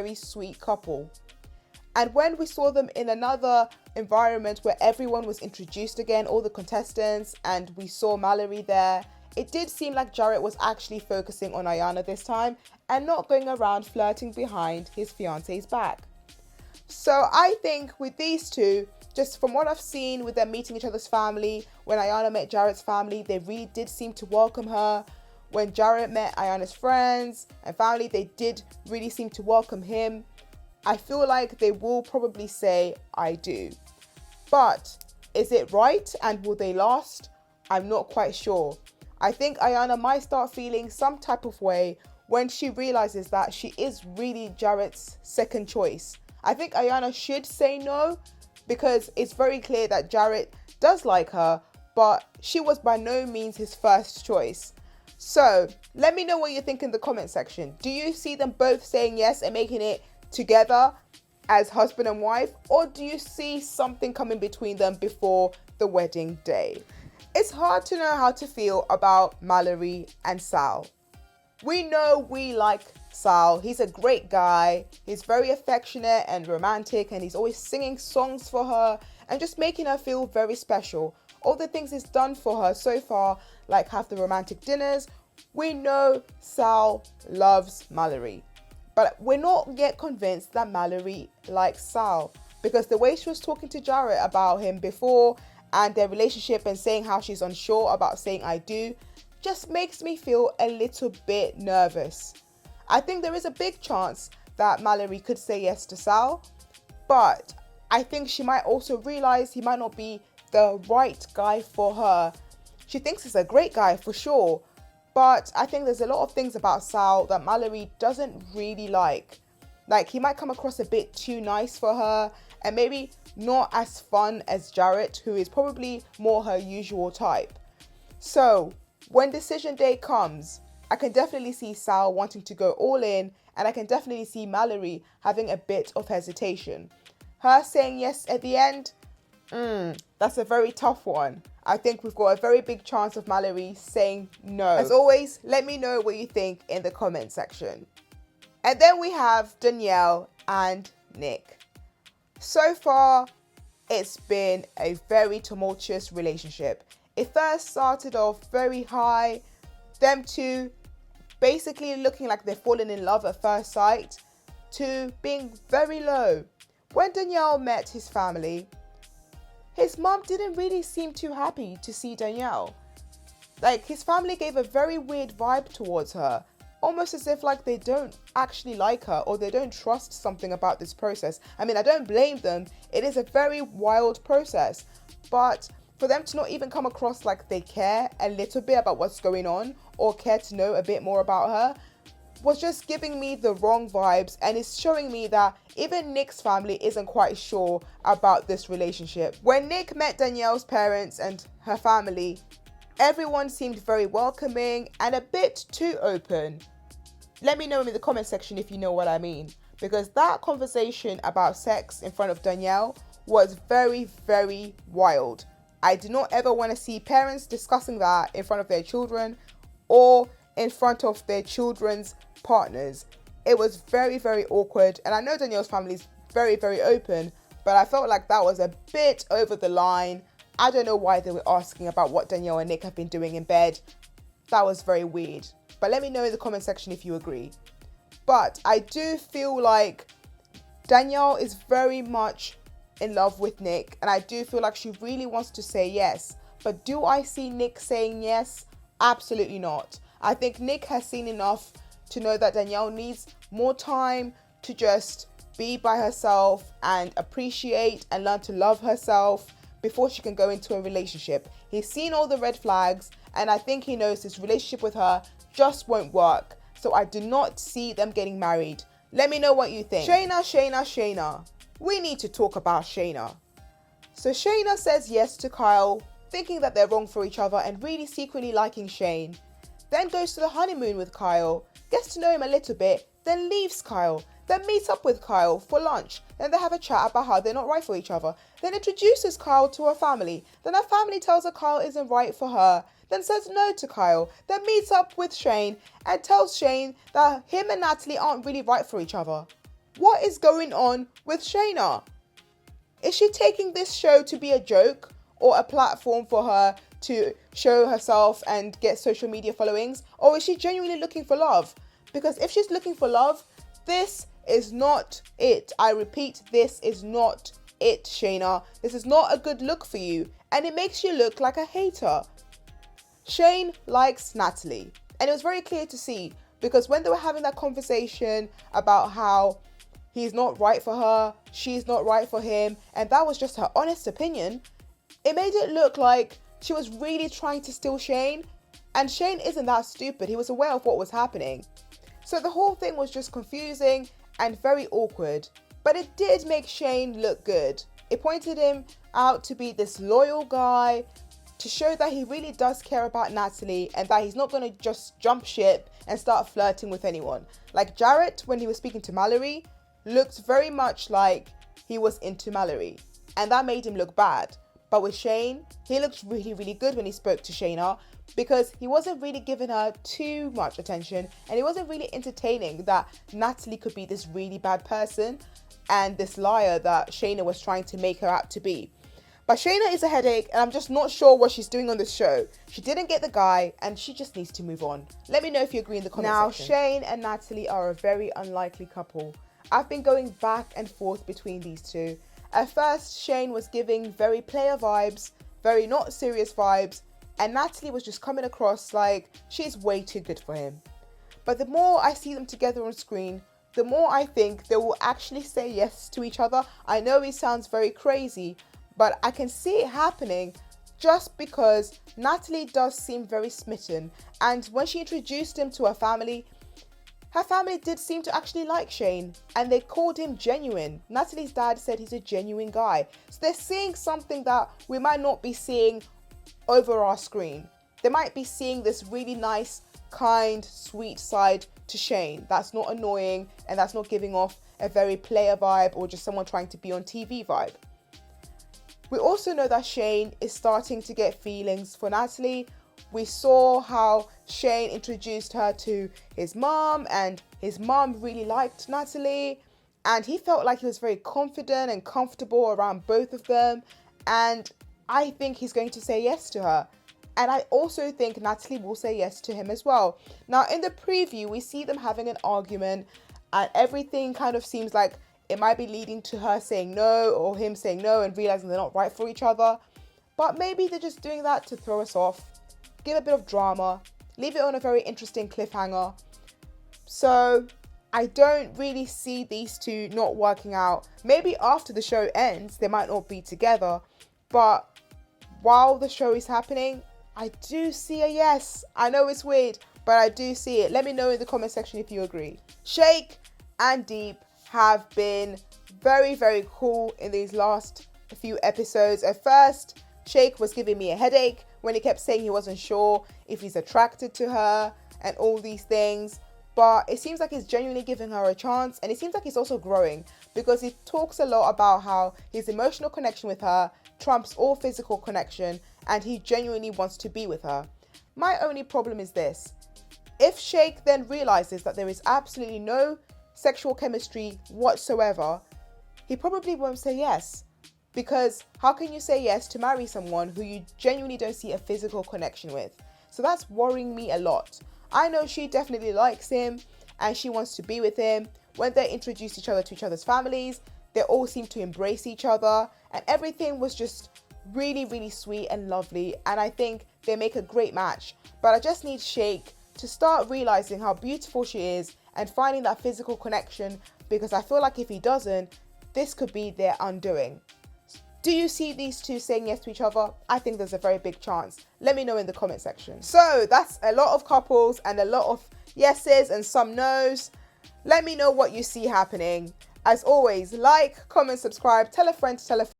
very sweet couple. And when we saw them in another environment where everyone was introduced again, all the contestants, and we saw Mallory there, it did seem like Jarrett was actually focusing on Ayanna this time and not going around flirting behind his fiance's back. So I think with these two, just from what I've seen with them meeting each other's family, when Ayanna met Jarrett's family, they really did seem to welcome her. When Jarrett met Ayanna's friends and family, they did really seem to welcome him. I feel like they will probably say, I do. But is it right and will they last? I'm not quite sure. I think Ayanna might start feeling some type of way when she realizes that she is really Jarrett's second choice. I think Ayanna should say no because it's very clear that Jarrett does like her, but she was by no means his first choice. So let me know what you think in the comment section. Do you see them both saying yes and making it together as husband and wife, or do you see something coming between them before the wedding day? It's hard to know how to feel about Mallory and Sal. We know we like Sal. He's a great guy. He's very affectionate and romantic, and he's always singing songs for her and just making her feel very special. All the things he's done for her so far, like have the romantic dinners, we know Sal loves Mallory. But we're not yet convinced that Mallory likes Sal, because the way she was talking to Jarrett about him before and their relationship and saying how she's unsure about saying I do just makes me feel a little bit nervous. I think there is a big chance that Mallory could say yes to Sal, but I think she might also realize he might not be the right guy for her. She thinks he's a great guy for sure, but I think there's a lot of things about Sal that Mallory doesn't really like. Like, he might come across a bit too nice for her and maybe not as fun as Jarrett, who is probably more her usual type. So when decision day comes, I can definitely see Sal wanting to go all in, and I can definitely see Mallory having a bit of hesitation. Her saying yes at the end, that's a very tough one. I think we've got a very big chance of Mallory saying no. As always, let me know what you think in the comment section. And then we have Danielle and Nick. So far, it's been a very tumultuous relationship. It first started off very high, them two basically looking like they're falling in love at first sight, to being very low. When Danielle met his family, his mum didn't really seem too happy to see Danielle. Like, his family gave a very weird vibe towards her, almost as if like they don't actually like her or they don't trust something about this process. I mean, I don't blame them. It is a very wild process, but for them to not even come across like they care a little bit about what's going on or care to know a bit more about her was just giving me the wrong vibes, and it's showing me that even Nick's family isn't quite sure about this relationship. When Nick met Danielle's parents and her family, everyone seemed very welcoming and a bit too open. Let me know in the comment section if you know what I mean, because that conversation about sex in front of Danielle was very, very wild. I do not ever want to see parents discussing that in front of their children or in front of their children's partners. It was very, very awkward, and I know Danielle's family is very, very open, but I felt like that was a bit over the line. I don't know why they were asking about what Danielle and Nick have been doing in bed. That was very weird, but let me know in the comment section if you agree. But I do feel like Danielle is very much in love with Nick, and I do feel like she really wants to say yes. But do I see Nick saying yes? Absolutely not. I think Nick has seen enough to know that Danielle needs more time to just be by herself and appreciate and learn to love herself before she can go into a relationship. He's seen all the red flags, and I think he knows this relationship with her just won't work. So I do not see them getting married. Let me know what you think. Shayna. We need to talk about Shayna. So Shayna says yes to Kyle, thinking that they're wrong for each other and really secretly liking Shane. Then goes to the honeymoon with Kyle, gets to know him a little bit, then leaves Kyle, then meets up with Kyle for lunch, then they have a chat about how they're not right for each other, then introduces Kyle to her family, then her family tells her Kyle isn't right for her, then says no to Kyle, then meets up with Shane and tells Shane that him and Natalie aren't really right for each other. What is going on with Shayna? Is she taking this show to be a joke or a platform for her to show herself and get social media followings? Or is she genuinely looking for love? Because if she's looking for love, this is not it. I repeat, this is not it, Shayna. This is not a good look for you. And it makes you look like a hater. Shane likes Natalie. And it was very clear to see, because when they were having that conversation about how he's not right for her, she's not right for him, and that was just her honest opinion, it made it look like she was really trying to steal Shane. And Shane isn't that stupid. He was aware of what was happening. So the whole thing was just confusing and very awkward. But it did make Shane look good. It pointed him out to be this loyal guy, to show that he really does care about Natalie and that he's not going to just jump ship and start flirting with anyone. Like Jarrett, when he was speaking to Mallory, looked very much like he was into Mallory. And that made him look bad. But with Shane, he looked really, really good when he spoke to Shayna, because he wasn't really giving her too much attention and he wasn't really entertaining that Natalie could be this really bad person and this liar that Shayna was trying to make her out to be. But Shayna is a headache and I'm just not sure what she's doing on this show. She didn't get the guy and she just needs to move on. Let me know if you agree in the comment section. Now, Shane and Natalie are a very unlikely couple. I've been going back and forth between these two. At first, Shane was giving very player vibes, very not serious vibes, and Natalie was just coming across like she's way too good for him. But the more I see them together on screen, the more I think they will actually say yes to each other. I know it sounds very crazy, but I can see it happening just because Natalie does seem very smitten. And when she introduced him to her family did seem to actually like Shane, and they called him genuine. Natalie's dad said he's a genuine guy. So they're seeing something that we might not be seeing over our screen. They might be seeing this really nice, kind, sweet side to Shane that's not annoying and that's not giving off a very player vibe or just someone trying to be on TV vibe. We also know that Shane is starting to get feelings for Natalie. We saw how Shane introduced her to his mom, and his mom really liked Natalie, and he felt like he was very confident and comfortable around both of them, and I think he's going to say yes to her. And I also think Natalie will say yes to him as well. Now, in the preview, we see them having an argument, and everything kind of seems like it might be leading to her saying no or him saying no and realizing they're not right for each other. But maybe they're just doing that to throw us off, give a bit of drama, leave it on a very interesting cliffhanger. So I don't really see these two not working out. Maybe after the show ends, they might not be together. But while the show is happening, I do see a yes. I know it's weird, but I do see it. Let me know in the comment section if you agree. Shake and Deep have been very, very cool in these last few episodes. At first, Shake was giving me a headache when he kept saying he wasn't sure if he's attracted to her and all these things. But it seems like he's genuinely giving her a chance, and it seems like he's also growing, because he talks a lot about how his emotional connection with her trumps all physical connection and he genuinely wants to be with her. My only problem is this. If Shake then realizes that there is absolutely no sexual chemistry whatsoever, he probably won't say yes. Because how can you say yes to marry someone who you genuinely don't see a physical connection with? So that's worrying me a lot. I know she definitely likes him and she wants to be with him. When they introduced each other to each other's families, they all seemed to embrace each other and everything was just really, really sweet and lovely. And I think they make a great match. But I just need Shake to start realizing how beautiful she is and finding that physical connection, because I feel like if he doesn't, this could be their undoing. Do you see these two saying yes to each other? I think there's a very big chance. Let me know in the comment section. So that's a lot of couples and a lot of yeses and some no's. Let me know what you see happening. As always, like, comment, subscribe, tell a friend to tell a friend.